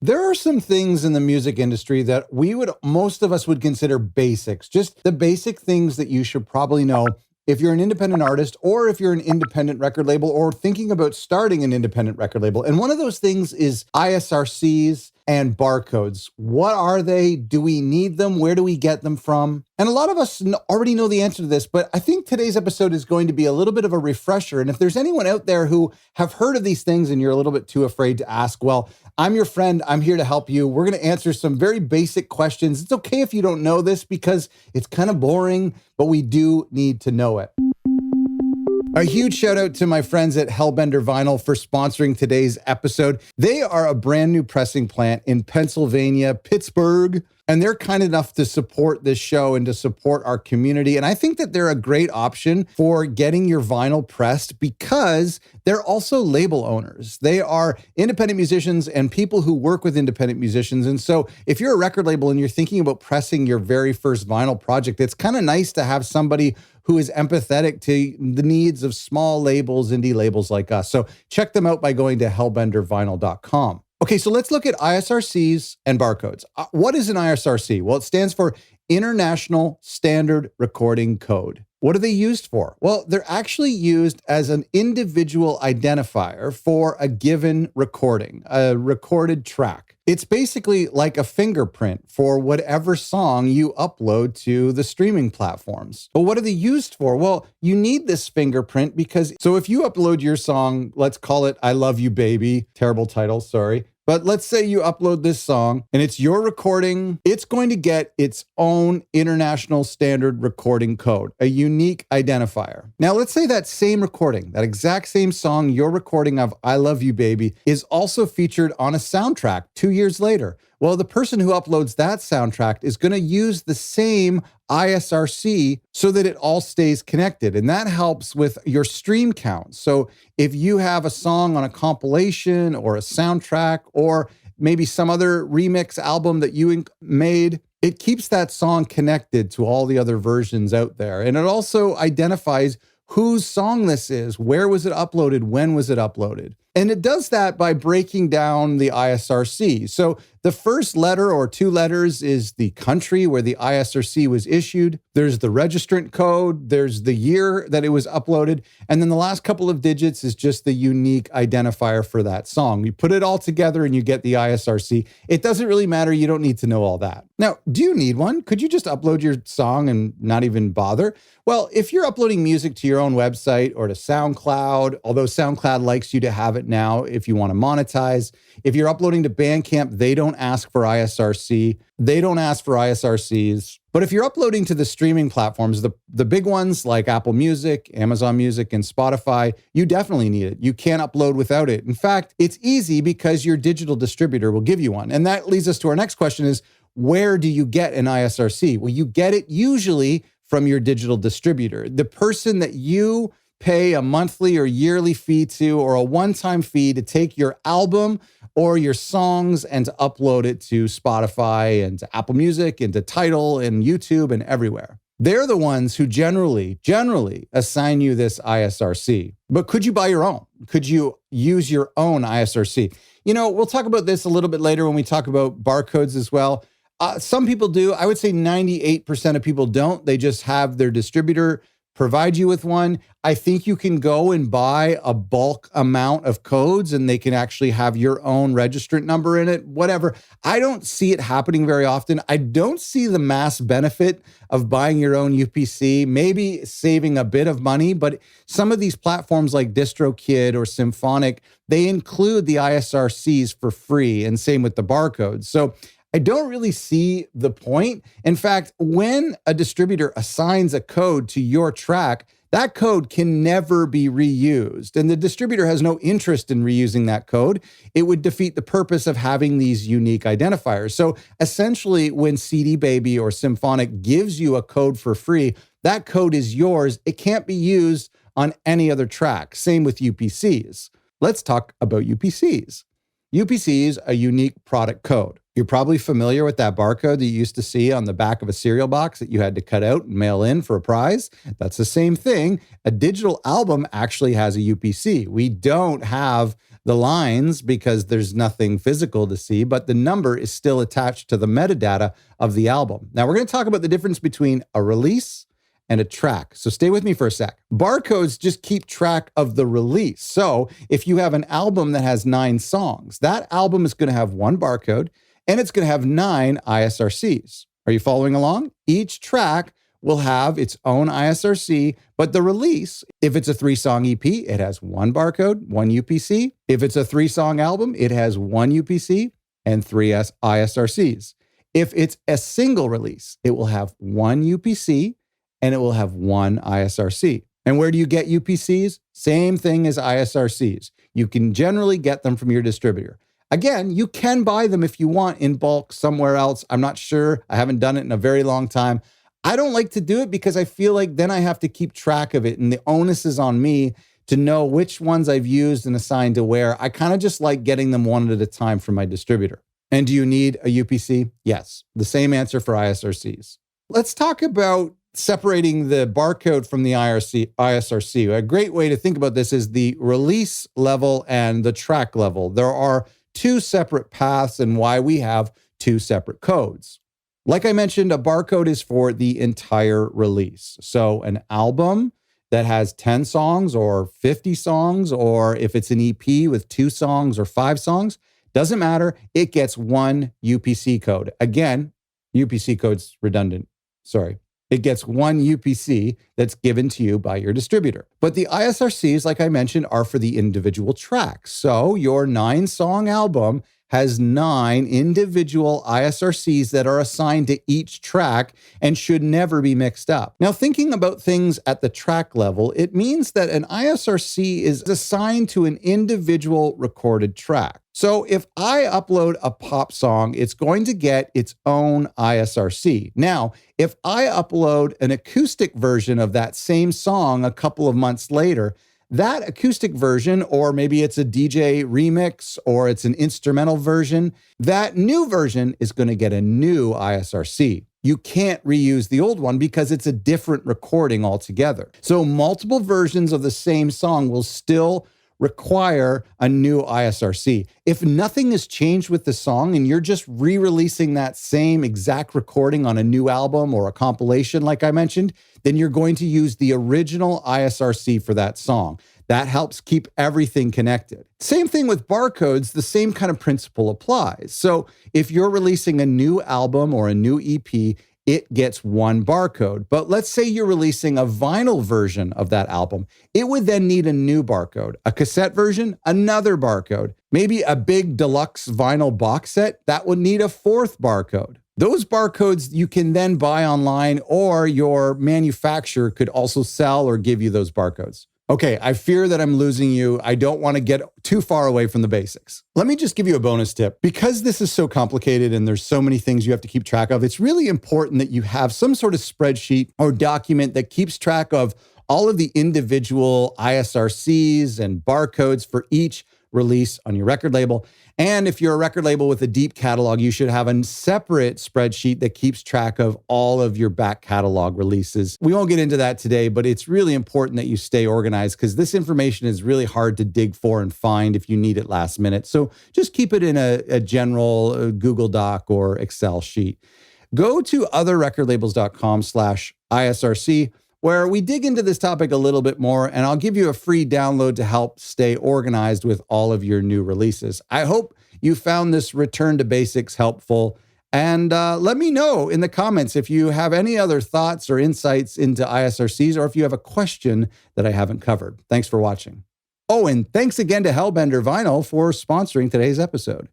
There are some things in the music industry that most of us would consider basics, just the basic things that you should probably know if you're an independent artist or if you're an independent record label or thinking about starting an independent record label. And one of those things is ISRCs and barcodes. What are they? Do we need them? Where do we get them from? And a lot of us already know the answer to this, but I think today's episode is going to be a little bit of a refresher. And if there's anyone out there who have heard of these things and you're a little bit too afraid to ask, well, I'm your friend. I'm here to help you. We're going to answer some very basic questions. It's okay if you don't know this because it's kind of boring, but we do need to know it. A huge shout out to my friends at Hellbender Vinyl for sponsoring today's episode. They are a brand new pressing plant in Pennsylvania, Pittsburgh, and they're kind enough to support this show and to support our community. And I think that they're a great option for getting your vinyl pressed because they're also label owners. They are independent musicians and people who work with independent musicians. And so if you're a record label and you're thinking about pressing your very first vinyl project, it's kind of nice to have somebody who is empathetic to the needs of small labels, indie labels like us. So check them out by going to hellbendervinyl.com. Okay, so let's look at ISRCs and barcodes. What is an ISRC? Well, it stands for International Standard Recording Code. What are they used for? Well, they're actually used as an individual identifier for a given recording, a recorded track. It's basically like a fingerprint for whatever song you upload to the streaming platforms. But what are they used for? Well, you need this fingerprint because, so if you upload your song, let's call it I Love You Baby, terrible title, sorry. But let's say you upload this song and it's your recording, it's going to get its own international standard recording code, a unique identifier. Now, let's say that same recording, that exact same song, your recording of I Love You Baby, is also featured on a soundtrack 2 years later. Well, the person who uploads that soundtrack is going to use the same ISRC so that it all stays connected. And that helps with your stream count. So if you have a song on a compilation or a soundtrack or maybe some other remix album that you made, it keeps that song connected to all the other versions out there. And it also identifies whose song this is, where was it uploaded, when was it uploaded. And it does that by breaking down the ISRC. So the first letter or two letters is the country where the ISRC was issued. There's the registrant code. There's the year that it was uploaded. And then the last couple of digits is just the unique identifier for that song. You put it all together and you get the ISRC. It doesn't really matter. You don't need to know all that. Now, do you need one? Could you just upload your song and not even bother? Well, if you're uploading music to your own website or to SoundCloud, although SoundCloud likes you to have it now if you want to monetize. If you're uploading to Bandcamp, they don't ask for ISRC. They don't ask for ISRCs. But if you're uploading to the streaming platforms, the big ones like Apple Music, Amazon Music, and Spotify, you definitely need it. You can't upload without it. In fact, it's easy because your digital distributor will give you one. And that leads us to our next question is, where do you get an ISRC? Well, you get it usually from your digital distributor. The person that you pay a monthly or yearly fee to or a one-time fee to take your album or your songs and to upload it to Spotify and to Apple Music and to Tidal and YouTube and everywhere. They're the ones who generally assign you this ISRC. But could you buy your own? Could you use your own ISRC? You know, we'll talk about this a little bit later when we talk about barcodes as well. Some people do. I would say 98% of people don't. They just have their distributor provide you with one. I think you can go and buy a bulk amount of codes and they can actually have your own registrant number in it, whatever. I don't see it happening very often. I don't see the mass benefit of buying your own UPC, maybe saving a bit of money, but some of these platforms like DistroKid or Symphonic, they include the ISRCs for free, and same with the barcodes. So I don't really see the point. In fact, when a distributor assigns a code to your track, that code can never be reused. And the distributor has no interest in reusing that code. It would defeat the purpose of having these unique identifiers. So essentially, when CD Baby or Symphonic gives you a code for free, that code is yours. It can't be used on any other track. Same with UPCs. Let's talk about UPCs. UPCs, a unique product code. You're probably familiar with that barcode that you used to see on the back of a cereal box that you had to cut out and mail in for a prize. That's the same thing. A digital album actually has a UPC. We don't have the lines because there's nothing physical to see, but the number is still attached to the metadata of the album. Now, we're going to talk about the difference between a release and a track. So stay with me for a sec. Barcodes just keep track of the release. So if you have an album that has 9 songs, that album is going to have one barcode and it's going to have 9 ISRCs. Are you following along? Each track will have its own ISRC, but the release, if it's a 3-song EP, it has one barcode, one UPC. If it's a 3-song album, it has one UPC and 3 ISRCs. If it's a single release, it will have one UPC and it will have one ISRC. And where do you get UPCs? Same thing as ISRCs. You can generally get them from your distributor. Again, you can buy them if you want in bulk somewhere else. I'm not sure. I haven't done it in a very long time. I don't like to do it because I feel like then I have to keep track of it and the onus is on me to know which ones I've used and assigned to where. I kind of just like getting them one at a time from my distributor. And do you need a UPC? Yes. The same answer for ISRCs. Let's talk about separating the barcode from the ISRC. A great way to think about this is the release level and the track level. There are 2 separate paths and why we have 2 separate codes. Like I mentioned, a barcode is for the entire release. So an album that has 10 songs or 50 songs, or if it's an EP with 2 songs or 5 songs, doesn't matter. It gets one UPC code. Again, UPC code's redundant. Sorry. It gets one UPC that's given to you by your distributor. But the ISRCs, like I mentioned, are for the individual tracks. So your 9-song album has 9 individual ISRCs that are assigned to each track and should never be mixed up. Now, thinking about things at the track level, it means that an ISRC is assigned to an individual recorded track. So if I upload a pop song, it's going to get its own ISRC. Now, if I upload an acoustic version of that same song a couple of months later, that acoustic version, or maybe it's a DJ remix or it's an instrumental version, that new version is going to get a new ISRC. You can't reuse the old one because it's a different recording altogether. So multiple versions of the same song will still require a new ISRC. If nothing has changed with the song and you're just re-releasing that same exact recording on a new album or a compilation, like I mentioned, then you're going to use the original ISRC for that song. That helps keep everything connected. Same thing with barcodes, the same kind of principle applies. So if you're releasing a new album or a new EP, it gets one barcode. But let's say you're releasing a vinyl version of that album. It would then need a new barcode. A cassette version, another barcode. Maybe a big deluxe vinyl box set, that would need a 4th barcode. Those barcodes you can then buy online, or your manufacturer could also sell or give you those barcodes. Okay, I fear that I'm losing you. I don't want to get too far away from the basics. Let me just give you a bonus tip. Because this is so complicated and there's so many things you have to keep track of, it's really important that you have some sort of spreadsheet or document that keeps track of all of the individual ISRCs and barcodes for each release on your record label. And if you're a record label with a deep catalog, you should have a separate spreadsheet that keeps track of all of your back catalog releases. We won't get into that today, but it's really important that you stay organized because this information is really hard to dig for and find if you need it last minute. So just keep it in a general Google Doc or Excel sheet. Go to otherrecordlabels.com/ISRC, where we dig into this topic a little bit more, and I'll give you a free download to help stay organized with all of your new releases. I hope you found this return to basics helpful, and let me know in the comments if you have any other thoughts or insights into ISRCs, or if you have a question that I haven't covered. Thanks for watching. Oh, and thanks again to Hellbender Vinyl for sponsoring today's episode.